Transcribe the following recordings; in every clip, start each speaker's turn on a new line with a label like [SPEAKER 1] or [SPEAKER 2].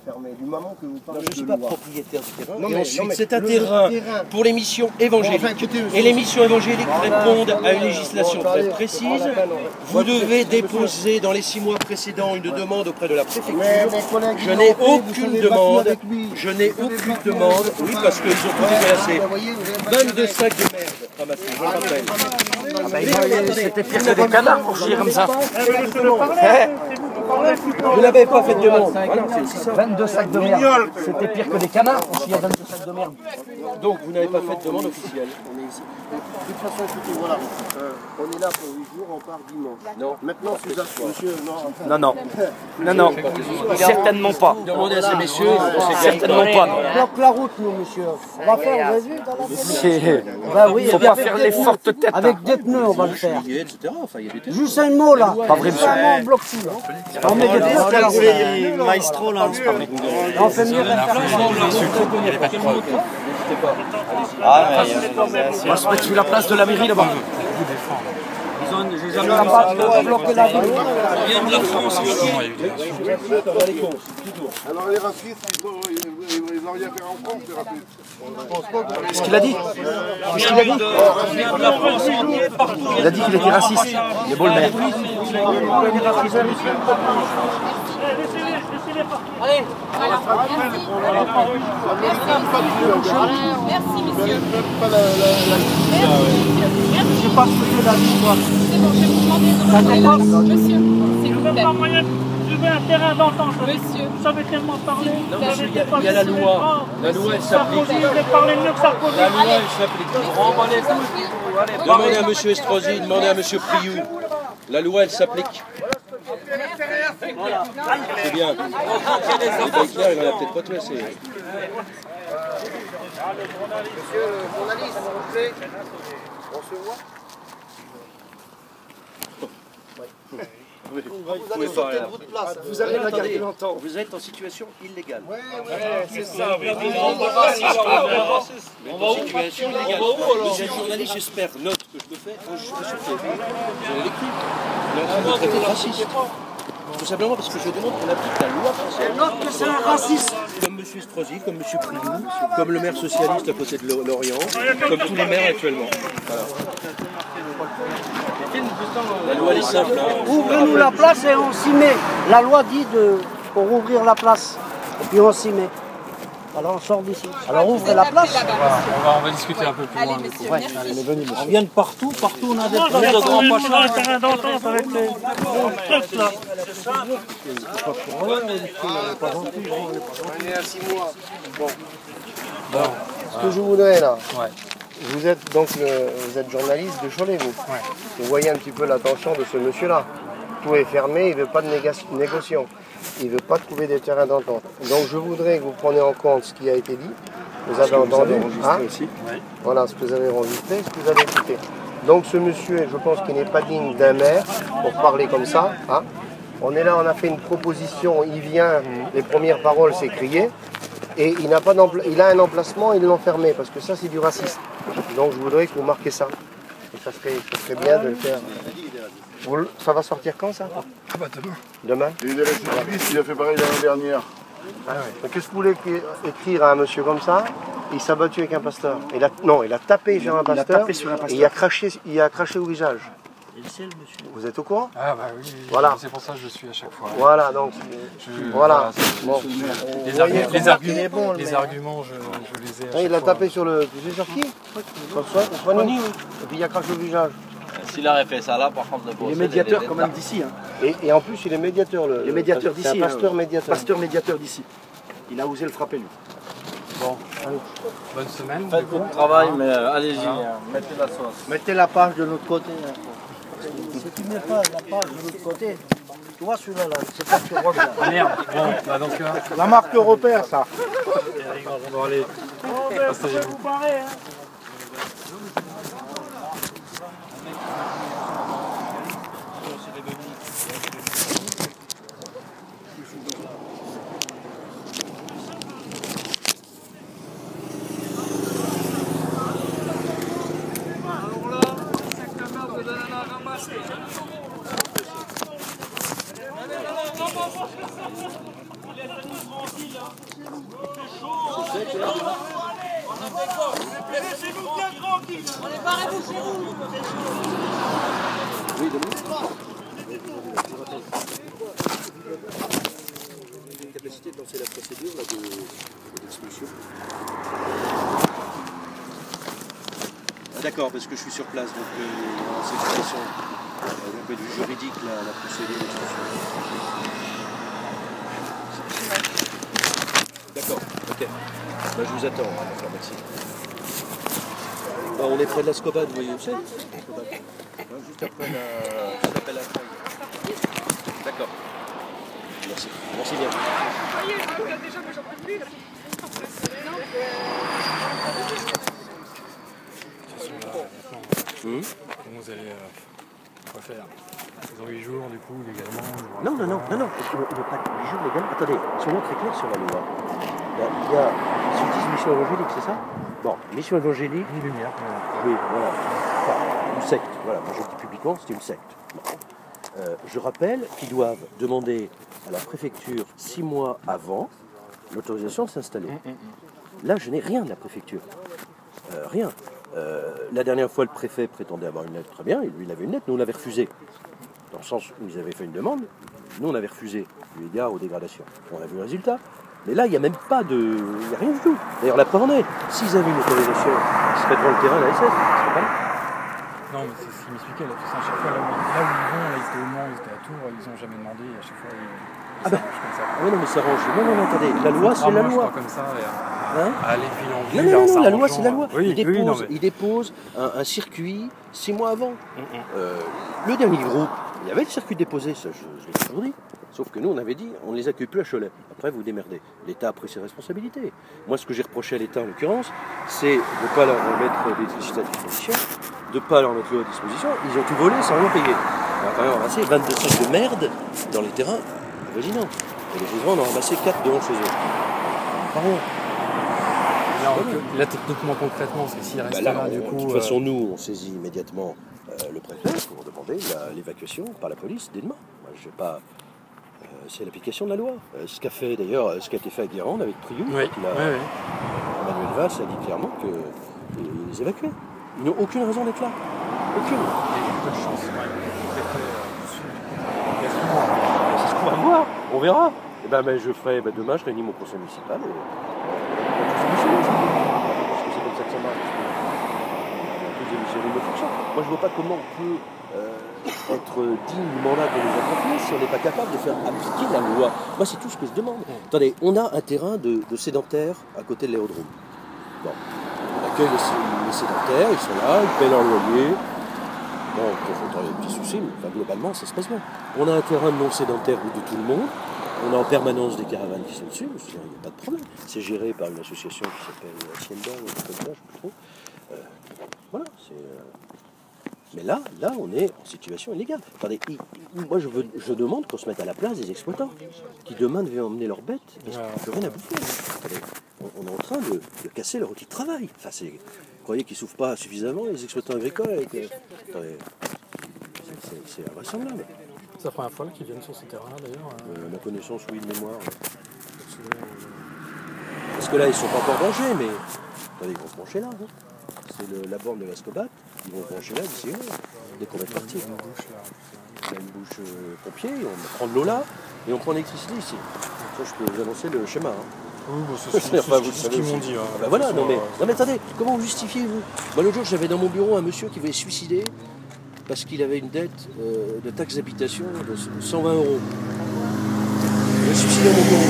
[SPEAKER 1] fermé. Du moment que vous parlez
[SPEAKER 2] je ne suis pas propriétaire du terrain.
[SPEAKER 1] Non,
[SPEAKER 2] et
[SPEAKER 1] mais,
[SPEAKER 2] ensuite, c'est un terrain pour les missions
[SPEAKER 1] Bon,
[SPEAKER 2] évangéliques.
[SPEAKER 1] enfin, écoutez,
[SPEAKER 2] Et les missions évangéliques répondent à une
[SPEAKER 1] bon,
[SPEAKER 2] législation
[SPEAKER 1] bon,
[SPEAKER 2] très
[SPEAKER 1] attendez,
[SPEAKER 2] précise.
[SPEAKER 1] c'est pas la peine,
[SPEAKER 2] Vous devez déposer dans les 6 mois précédents une demande auprès de la préfecture.
[SPEAKER 1] Mais mes collègues,
[SPEAKER 2] Je
[SPEAKER 1] ils
[SPEAKER 2] n'ai
[SPEAKER 1] l'ont fait, vous
[SPEAKER 2] aucune
[SPEAKER 1] savez, battu
[SPEAKER 2] demande.
[SPEAKER 1] avec lui.
[SPEAKER 2] Je n'ai
[SPEAKER 1] Vous avez
[SPEAKER 2] aucune
[SPEAKER 1] battu
[SPEAKER 2] demande.
[SPEAKER 1] avec
[SPEAKER 2] Oui,
[SPEAKER 1] lui.
[SPEAKER 2] parce qu'ils ont tout déplacé.
[SPEAKER 1] Vous voyez, vous avez battu
[SPEAKER 2] 22
[SPEAKER 1] avec.
[SPEAKER 2] sacs de merde ramassés, je le rappelle.
[SPEAKER 3] C'était pire que des canards pour chier comme ça.
[SPEAKER 2] Vous n'avez pas fait de demande. Voilà, c'est aussi ça.
[SPEAKER 3] 22 sacs de merde. C'était pire que des canards pour chier 22 sacs de merde.
[SPEAKER 2] Donc vous n'avez pas fait de demande officielle.
[SPEAKER 1] On est ici. De toute façon, écoutez, voilà. On est là pour 8 jours, on part dimanche.
[SPEAKER 2] Non.
[SPEAKER 1] Maintenant, Suzanne, monsieur, non.
[SPEAKER 3] Non, non. Non, non. Certainement pas.
[SPEAKER 2] Demandez à ces messieurs.
[SPEAKER 3] Certainement pas.
[SPEAKER 4] On bloque la route, nous, monsieur. On va faire, vous avez vu, dans la
[SPEAKER 3] Bah oui, faut pas faire les fortes têtes.
[SPEAKER 4] avec des pneus, on va le faire.
[SPEAKER 2] Etc. Enfin, il y a des tests.
[SPEAKER 4] Juste un mot, là.
[SPEAKER 3] Pas vrai,
[SPEAKER 4] Juste un mot, on bloque tout, là. On met des pneus.
[SPEAKER 3] Maestro, là, c'est pas vrai.
[SPEAKER 4] On fait mieux
[SPEAKER 3] On va se mettre sur la place de la mairie là-bas.
[SPEAKER 4] on va bloquer la route.
[SPEAKER 5] Alors les racistes, ils n'ont rien fait en France, les racistes.
[SPEAKER 3] Qu'est-ce qu'il a dit? Qu'est-ce qu'il a dit? Il a dit qu'il était raciste. Il est beau le maire.
[SPEAKER 6] Allez, voilà. Merci, monsieur.
[SPEAKER 4] Je sais pas ce que c'est la vie,
[SPEAKER 6] C'est bon, je vais vous demander de monsieur, s'il vous plaît.
[SPEAKER 7] Je veux un terrain d'entente.
[SPEAKER 6] Monsieur.
[SPEAKER 7] Vous savez tellement parler.
[SPEAKER 2] Non, monsieur, il y a la loi. La loi, elle s'applique.
[SPEAKER 7] Sarkozy, vous parlez mieux que Sarkozy.
[SPEAKER 2] La loi, elle s'applique. Demandez à monsieur Estrosi, demandez à monsieur Priou. La loi, elle s'applique. C'est bien. Les Baïkers, il en a peut-être pas tout assez.
[SPEAKER 1] Monsieur le journaliste, s'il vous plaît. On se voit. Vous allez sortir de votre place.
[SPEAKER 2] Vous allez la garder longtemps. Vous êtes en situation illégale.
[SPEAKER 1] Oui, c'est ça.
[SPEAKER 2] Vous êtes en situation illégale. Vous êtes journaliste, j'espère. Note que je le fais. Moi, je suis pas sûr que vous allez l'écrire. Vous êtes en train de me traiter de raciste. Tout simplement parce que je demande qu'on applique la loi française.
[SPEAKER 4] Note que c'est un raciste.
[SPEAKER 2] Comme M. Estrosi, comme M. Priou, comme le maire socialiste à côté de Lorient, comme tous les maires actuellement. Voilà. La loi elle est simple. Hein.
[SPEAKER 4] Ouvrez-nous la place et on s'y met. La loi dit pour ouvrir la place. Et puis on s'y met. Alors on sort d'ici. Alors ouvrez la place.
[SPEAKER 8] On va discuter un peu plus loin.
[SPEAKER 6] Allez, monsieur, merci.
[SPEAKER 4] On vient de partout on a des
[SPEAKER 7] Moi,
[SPEAKER 4] problèmes.
[SPEAKER 7] j'avais trouvé un terrain d'entente avec les trucs, là.
[SPEAKER 1] On est à 6 mois. Bon. Ce que je voudrais là. Vous êtes donc vous êtes journaliste de Cholet, vous. Vous voyez un petit peu l'attention de ce monsieur-là. Tout est fermé, il ne veut pas de négociation. Il ne veut pas trouver des terrains d'entente. Donc je voudrais que vous preniez en compte ce qui a été dit. Vous avez entendu, voilà ce que vous avez enregistré, ce que vous avez écouté. Donc ce monsieur, je pense qu'il n'est pas digne d'un maire pour parler comme ça. Hein. On est là, on a fait une proposition, il vient, les premières paroles c'est crier. Et il a un emplacement, ils l'ont fermé, parce que ça c'est du racisme. Donc je voudrais que vous marquez ça. Et ça serait bien de le faire. Ça va sortir quand ça?
[SPEAKER 5] Ah bah demain.
[SPEAKER 1] Demain?
[SPEAKER 5] Il est récidiviste, il a fait pareil l'année dernière.
[SPEAKER 1] Ah ouais. Qu'est-ce que vous voulez écrire à un monsieur comme ça? Il s'est battu avec un pasteur. Il a tapé sur un pasteur. Et il a craché au visage. Vous êtes au courant?
[SPEAKER 8] Ah bah oui,
[SPEAKER 1] voilà.
[SPEAKER 8] C'est pour ça que je suis à chaque fois.
[SPEAKER 1] Voilà, donc voilà. Bon.
[SPEAKER 8] Les arguments, je les ai à chaque
[SPEAKER 1] Il a
[SPEAKER 8] fois.
[SPEAKER 1] tapé sur le... Tu sais sur qui? Sur nous. Et puis il a craché au visage.
[SPEAKER 9] S'il aurait fait ça là, par contre,
[SPEAKER 3] Il est médiateur quand même d'ici.
[SPEAKER 1] Et en plus, il est médiateur.
[SPEAKER 3] Il est médiateur d'ici.
[SPEAKER 1] C'est un pasteur médiateur.
[SPEAKER 3] Pasteur médiateur d'ici. Il a osé le frapper lui.
[SPEAKER 8] Bon, bonne semaine.
[SPEAKER 9] Faites votre travail, mais allez-y, mettez la sauce.
[SPEAKER 4] Mettez la page de l'autre côté. Si tu mets pas la page de l'autre côté, tu vois celui-là, là, c'est pas sur Rob, là.
[SPEAKER 8] Ah merde, bon, bah donc...
[SPEAKER 4] La marque repère, ça.
[SPEAKER 8] Bon allez, asseyez-vous.
[SPEAKER 7] Vous parlez, hein. Laissez-nous tranquille.
[SPEAKER 2] Oui, demain. J'ai une capacité de lancer la procédure d'expulsion. D'accord, parce que je suis sur place, donc en cette situation, d'un point de vue juridique, la procédure d'expulsion. D'accord, ok. Bah, je vous attends, enfin, merci. Bah, on est près de l'Ascobade, vous voyez où c'est? Juste après l'appel à la feuille. D'accord. Merci. Merci bien.
[SPEAKER 8] Comment vous allez quoi faire? Ils ont 8 jours du coup légalement.
[SPEAKER 2] Non, il ne pas 8 jours légalement. Attendez, soyons très clairs sur la loi. Il y a ils utilisent mission évangélique, c'est ça? Bon, mission évangélique.
[SPEAKER 8] Une lumière.
[SPEAKER 2] Oui, voilà. Enfin, une secte. Voilà, moi je le dis publiquement, c'est une secte. Bon. Je rappelle qu'ils doivent demander à la préfecture 6 mois avant l'autorisation de s'installer. Là, je n'ai rien de la préfecture. Rien. La dernière fois, le préfet prétendait avoir une lettre, très bien, lui il avait une lettre, nous on l'avait refusée. Dans le sens où ils avaient fait une demande, nous on avait refusé, eu égard aux dégradations. On a vu le résultat. Mais là, il n'y a même pas de... Il n'y a rien du tout. D'ailleurs, la preuve en est, s'ils avaient une autorisation, ils seraient devant le terrain de la SF, ils seraient pas là.
[SPEAKER 8] Non, mais c'est ce qu'il m'expliquait, là, à chaque fois, là où ils vont, là ils étaient au Mans, ils étaient à Tours, ils n'ont jamais demandé, à chaque fois ils s'arrangent comme ça.
[SPEAKER 2] Ah oui, non, mais ça arrange. Non, attendez, la loi, c'est la loi.
[SPEAKER 8] Comme ça,
[SPEAKER 2] Hein?
[SPEAKER 8] aller puis
[SPEAKER 2] non, la loi, c'est la loi.
[SPEAKER 8] Oui,
[SPEAKER 2] il dépose un circuit 6 mois avant. Le dernier groupe, il y avait le circuit déposé, ça je l'ai toujours dit. Sauf que nous, on avait dit, on ne les accueille plus à Cholet. Après, vous démerdez. L'État a pris ses responsabilités. Moi, ce que j'ai reproché à l'État, en l'occurrence, c'est de ne pas leur mettre l'électricité à disposition, de ne pas leur mettre l'eau à disposition. Ils ont tout volé sans rien payer. On a quand même ramassé 22 sacs de merde dans les terrains avoisinants. Et les riverains en ont ramassé 4 devant chez eux. Pardon.
[SPEAKER 8] Là, techniquement, concrètement, parce que s'il reste là, du coup...
[SPEAKER 2] De toute façon, nous, on saisit immédiatement le préfet pour demander l'évacuation par la police dès demain. Moi, je vais pas... c'est l'application de la loi. Ce qu'a fait d'ailleurs, ce qui a été fait à Guérande avec Priou, Emmanuel Valls a dit clairement qu'ils les évacuaient. Ils n'ont aucune raison d'être là. Aucune.
[SPEAKER 8] Peu de chance.
[SPEAKER 2] C'est ce qu'on va voir. On verra. Et ben, je ferai, demain, je réunis mon conseil municipal. Parce que c'est comme ça que ça marche. Moi, je ne vois pas comment on peut être digne du mandat de nos entreprises si on n'est pas capable de faire appliquer la loi. Moi, c'est tout ce que je demande. Attendez, on a un terrain de sédentaires à côté de l'aérodrome. Bon, on accueille les sédentaires, ils sont là, ils paient leur loyer. Bon, il y a des petits soucis, mais globalement, ça se passe bien. On a un terrain de non-sédentaire de tout le monde. On a en permanence des caravanes qui sont dessus, il n'y a pas de problème. C'est géré par une association qui s'appelle Hacienda, ou comme ça, je ne sais plus trop. Voilà, mais là, on est en situation illégale. Attendez, moi je demande qu'on se mette à la place des exploitants qui demain devaient emmener leurs bêtes parce qu'ils n'ont plus rien à bouffer. Attendez, on est en train de casser leur outil de travail. Enfin, vous croyez qu'ils ne souffrent pas suffisamment, les exploitants agricoles Attendez, c'est invraisemblable.
[SPEAKER 8] C'est la première fois qu'ils viennent sur ce terrain-là d'ailleurs.
[SPEAKER 2] Ma connaissance, oui, de mémoire. Parce que là, ils ne sont pas encore en danger, mais attendez, ils vont se brancher là. Hein. C'est la borne de l'Ascobat, ils vont se brancher là d'ici dès qu'on va être parti. Il y a une bouche pompier, on prend de l'eau là, et on prend l'électricité ici. Ça, je peux vous annoncer le schéma. Hein.
[SPEAKER 8] Oui, c'est ce qu'ils m'ont dit.
[SPEAKER 2] Bah voilà, non mais attendez, comment vous justifiez-vous? L'autre jour, j'avais dans mon bureau un monsieur qui voulait se suicider parce qu'il avait une dette de taxe d'habitation de 120 €. Il a suicidé dans mon bureau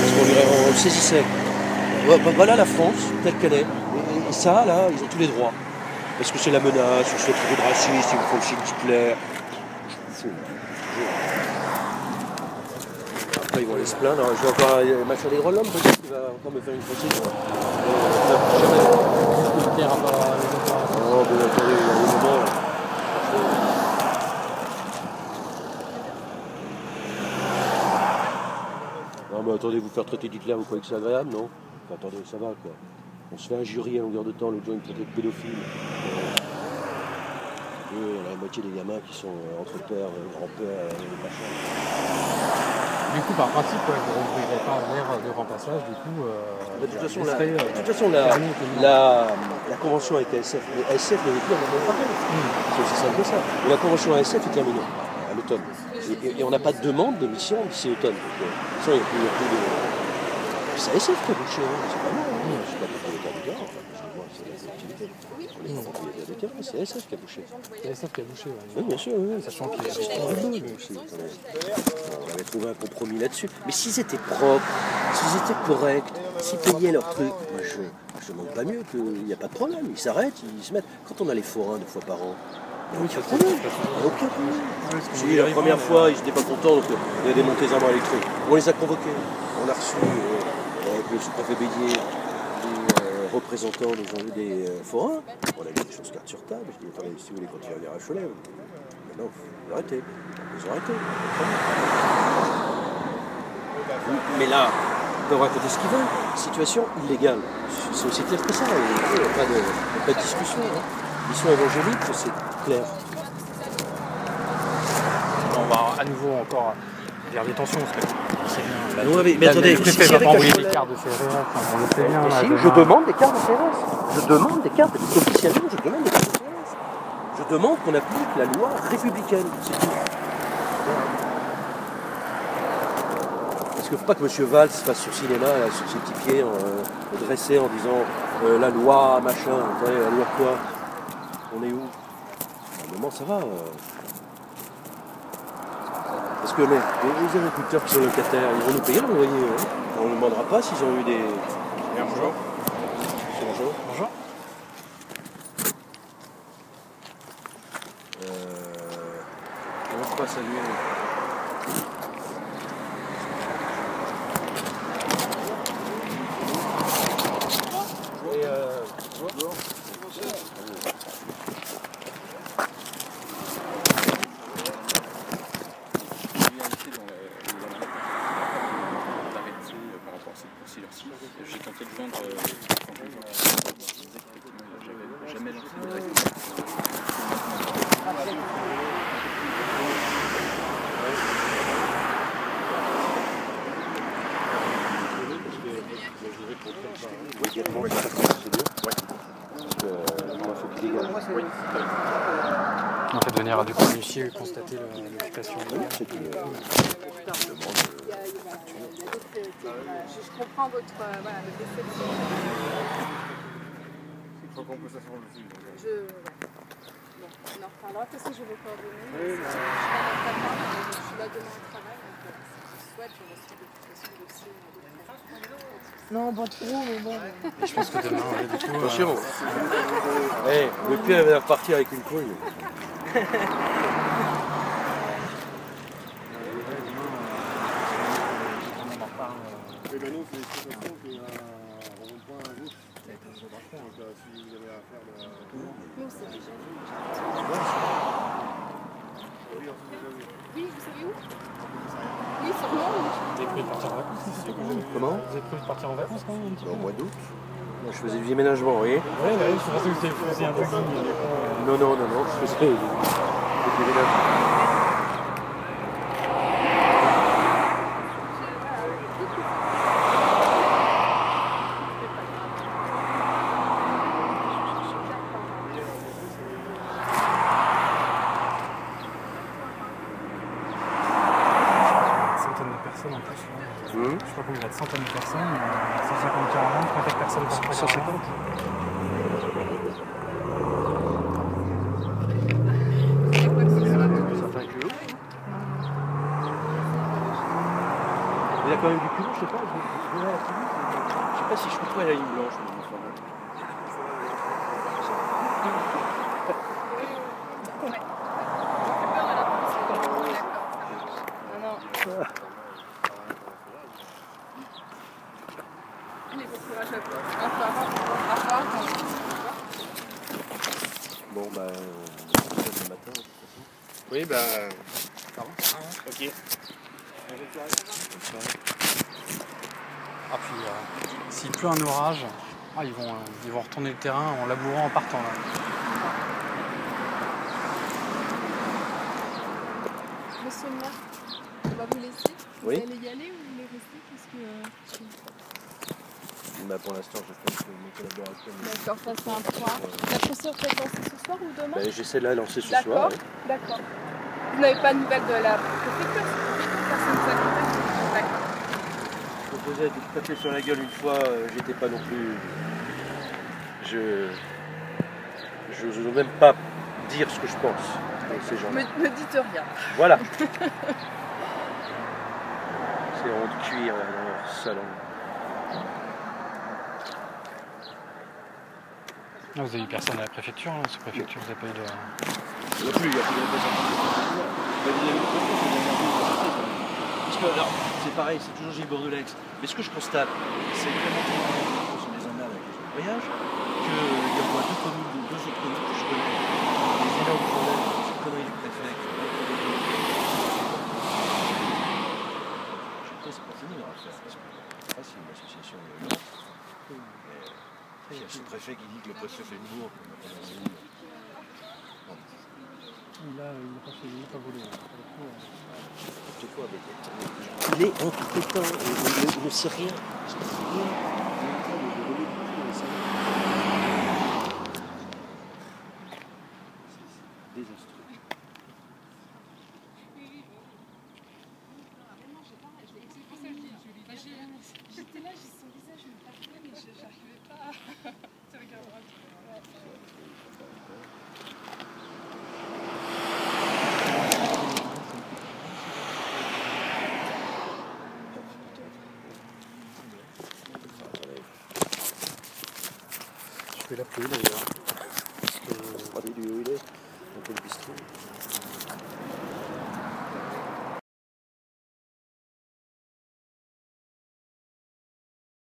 [SPEAKER 2] parce qu'on le saisissait. Voilà la France telle qu'elle est. Et ça, là, ils ont tous les droits. Parce que c'est la menace, ils sont trop de racistes, ils me font le signe Hitler. Je m'en fous. Après, ils vont aller se plaindre. Je vais encore machin des droits de l'homme, peut-être qu'il va encore me faire une procédure. Non, mais attendez, il y a un moment. Non, mais attendez, vous faire traiter d'Hitler, vous croyez que c'est agréable, non? Enfin, attendez, ça va, quoi. On se fait injurier à longueur de temps, l'autre jour, une traité de pédophile. La moitié des gamins qui sont entre père, grand-père et machin.
[SPEAKER 8] Du coup, par principe, ouais, vous rouvrirez pas l'air de remplaçage, du coup...
[SPEAKER 2] De toute façon, la convention avec ASF, mais ASF ne veut plus en avoir pareil. C'est aussi simple que ça. Mais la convention ASF est terminée à l'automne. Et on n'a pas de demande de mission d'ici l'automne. De toute façon, il n'y a plus de... C'est ASF qui a bouché, hein. C'est pas moi. Je ne suis pas propriétaire du terrain. C'est la collectivité. On est propriétaire du terrain, c'est ASF qui a bouché.
[SPEAKER 8] C'est ASF qui a bouché, ouais.
[SPEAKER 2] Oui, bien sûr, oui.
[SPEAKER 8] Sachant qu'il y a
[SPEAKER 2] On avait trouvé un compromis là-dessus. Mais s'ils étaient propres, s'ils étaient corrects, s'ils payaient leur truc, moi je demande pas mieux qu'il n'y a pas de problème. Ils s'arrêtent, ils se mettent. Quand on a les forains 2 fois par an, il n'y a aucun problème. Aucun problème. Si la première fois, ils n'étaient pas contents, donc il y a des montées arbres électriques. On les a convoqués. On a reçu avec le sous-préfet Bédier des représentants des forains. On a mis des choses cartes sur table. Je dis attendez, si vous voulez continuer à venir à Cholet, maintenant vous arrêtez. Ils ont arrêté. Mais là, ils peuvent raconter ce qu'ils veulent. Situation illégale. C'est aussi clair que ça. Il n'y a pas de discussion. Hein. Mission évangélique, c'est clair.
[SPEAKER 8] On va à nouveau encore vers des tensions. C'est bien.
[SPEAKER 2] Bah, mais attendez,
[SPEAKER 8] le préfet va pas envoyer des cartes de CRS. On le fait bien.
[SPEAKER 2] Si, je demande des cartes de CRS. Je demande des cartes. Officiellement, je demande des cartes de CRS. Je demande qu'on applique la loi républicaine. C'est tout. Parce qu'il ne faut pas que M. Valls fasse sur cinéma, là, sur ses petits pieds, dressé en disant la loi, machin, vous savez, la loi quoi? On est où? À un moment, ça va. Parce que les agriculteurs qui sont locataires, ils vont nous payer le loyer. Hein. On ne demandera pas s'ils ont eu des...
[SPEAKER 8] Bonjour.
[SPEAKER 2] Bonjour.
[SPEAKER 8] Bonjour.
[SPEAKER 2] On va pas saluer.
[SPEAKER 10] J'ai tenté de joindre quand je disais qu'effectivement j'avais jamais lancé de actes.
[SPEAKER 8] En fait, venir du coup à l'huissier constater l'occupation.
[SPEAKER 6] Je comprends votre déception.
[SPEAKER 5] Il faut qu'on puisse se faire le film.
[SPEAKER 6] Bon, on en reparlera. De toute façon, je vais vous coordonner. Je suis là demain au travail. Donc, si je souhaite, je reste de toute façon le dossier. Non, pas trop, mais bon.
[SPEAKER 8] Je pense que demain, du coup.
[SPEAKER 2] Attention. Le pire, il va repartir avec une couille.
[SPEAKER 5] Et ben nous, c'est l'explication qu'il y a un rond-point à gauche. Donc si vous avez affaire de...
[SPEAKER 6] Nous, c'est déjà vu. Oui, vous savez où? Oui, sûrement.
[SPEAKER 8] Vous avez prévu de partir en vacances?
[SPEAKER 2] Comment?
[SPEAKER 8] Vous avez prévu de partir en vacances quand même un petit peu?
[SPEAKER 2] Au mois d'août. Moi, je faisais du déménagement, vous voyez?
[SPEAKER 8] Oui, je pensais que vous faisiez un peu signe.
[SPEAKER 2] Non, je faisais du déménagement.
[SPEAKER 8] En plus, je sais pas combien il y a de centaines de personnes, 150 caravans, combien de personnes par 150.
[SPEAKER 2] Il a quand même du culot, je sais pas. Je sais pas si je trouve pas la ligne blanche. Bon, bah, le matin.
[SPEAKER 1] Oui, bah. Ok.
[SPEAKER 8] Ah, puis s'il pleut un orage, ils vont retourner le terrain en labourant en partant. Là.
[SPEAKER 6] Monsieur le maire, on va vous laisser. Vous allez y aller ou vous voulez rester parce que...
[SPEAKER 2] Bah, pour l'instant, je pense que mes collaborateurs...
[SPEAKER 6] D'accord, ça c'est un point. La procédure peut être lancée ce soir ou demain?
[SPEAKER 2] J'essaie de la lancer ce soir.
[SPEAKER 6] D'accord, d'accord. Vous n'avez pas de nouvelles de la préfecture? Personne vous a contacté? D'accord.
[SPEAKER 2] Je me posais du papier sur la gueule une fois, j'étais pas non plus... Je n'ose même pas dire ce que je pense avec ces gens-là.
[SPEAKER 6] Me dites rien.
[SPEAKER 2] Voilà. Ces ronds de cuir là, dans leur salon.
[SPEAKER 8] Ah, vous avez eu personne à la préfecture, hein, sous préfecture, vous n'avez pas eu de...
[SPEAKER 2] Il n'y a plus de parce que alors, c'est pareil, c'est toujours Gilles Bourdelex. Mais ce que je constate, c'est vraiment sur les annales avec les voyages, qu'il y a au moins deux autres communes que je connais, des énormes problèmes, ces conneries du préfet. Je sais pas, c'est pas fini leur affaire, parce que c'est une association violente. Il y a ce préfet qui dit que le préfet fait une bourre.
[SPEAKER 8] Là, il n'a pas volé.
[SPEAKER 2] Il est incompétent, il ne sait rien.
[SPEAKER 6] J'étais là, j'ai son visage, je me parlais, mais j'arrivais pas à te regarder.
[SPEAKER 2] Je vais l'appeler d'ailleurs. Parce que... Regardez lui où il est. Un peu le bistrot.